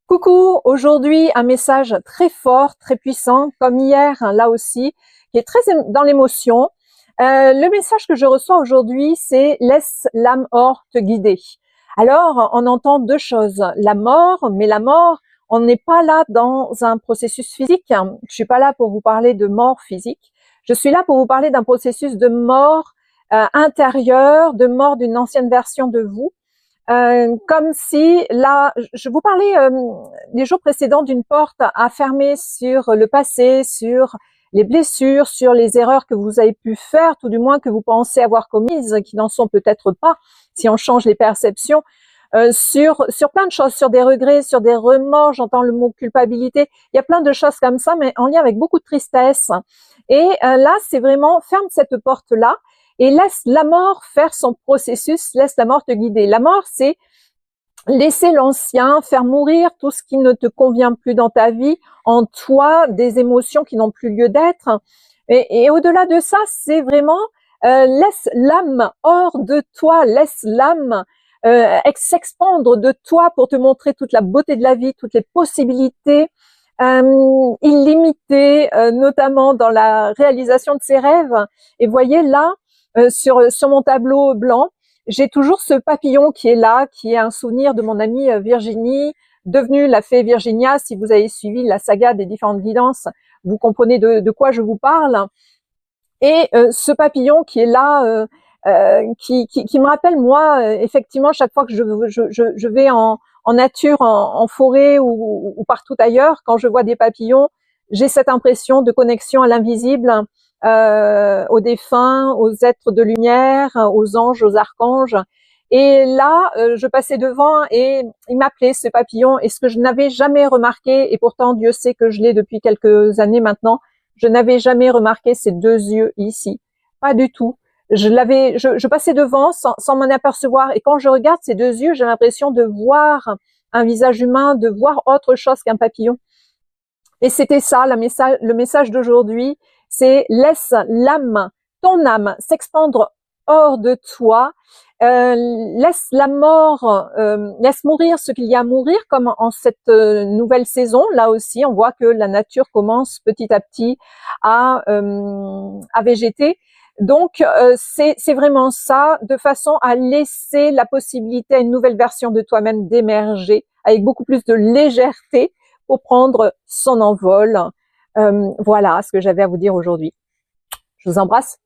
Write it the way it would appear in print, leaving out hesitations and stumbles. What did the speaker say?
Coucou, aujourd'hui un message très fort, très puissant, comme hier, hein, là aussi, qui est très dans l'émotion. Le message que je reçois aujourd'hui, c'est laisse l'âme hors te guider. Alors, on entend deux choses, la mort, mais la mort, on n'est pas là dans un processus physique. Je suis pas là pour vous parler de mort physique. Je suis là pour vous parler d'un processus de mort intérieure, de mort d'une ancienne version de vous. Comme si là, je vous parlais les jours précédents d'une porte à fermer sur le passé, sur les blessures, sur les erreurs que vous avez pu faire, tout du moins que vous pensez avoir commises, qui n'en sont peut-être pas, si on change les perceptions, sur plein de choses, sur des regrets, sur des remords, j'entends le mot culpabilité, il y a plein de choses comme ça, mais en lien avec beaucoup de tristesse. Et là, c'est vraiment, ferme cette porte-là, et laisse la mort faire son processus, laisse la mort te guider. La mort, c'est laisser l'ancien, faire mourir tout ce qui ne te convient plus dans ta vie, en toi, des émotions qui n'ont plus lieu d'être. Et au-delà de ça, c'est vraiment laisse l'âme hors de toi, laisse l'âme s'expandre de toi pour te montrer toute la beauté de la vie, toutes les possibilités illimitées, notamment dans la réalisation de ses rêves. Et voyez là, sur mon tableau blanc, j'ai toujours ce papillon qui est là, qui est un souvenir de mon amie Virginie, devenue la fée Virginia. Si vous avez suivi la saga des différentes guidances, vous comprenez de quoi je vous parle. Et ce papillon qui est là, qui me rappelle moi, effectivement, chaque fois que je vais en nature, en forêt ou partout ailleurs, quand je vois des papillons, j'ai cette impression de connexion à l'invisible, aux défunts, aux êtres de lumière, aux anges, aux archanges. Et là, je passais devant et il m'appelait, ce papillon, et ce que je n'avais jamais remarqué, et pourtant Dieu sait que je l'ai depuis quelques années maintenant, je n'avais jamais remarqué ces deux yeux ici. Pas du tout. Je passais devant sans m'en apercevoir, et quand je regarde ces deux yeux, j'ai l'impression de voir un visage humain, de voir autre chose qu'un papillon. Et c'était ça, le message d'aujourd'hui, c'est laisse l'âme, ton âme, s'expandre hors de toi, laisse la mort, laisse mourir ce qu'il y a à mourir, comme en cette nouvelle saison. Là aussi, on voit que la nature commence petit à petit à végéter. Donc, c'est vraiment ça, de façon à laisser la possibilité à une nouvelle version de toi-même d'émerger avec beaucoup plus de légèreté, pour prendre son envol. Voilà ce que j'avais à vous dire aujourd'hui. Je vous embrasse.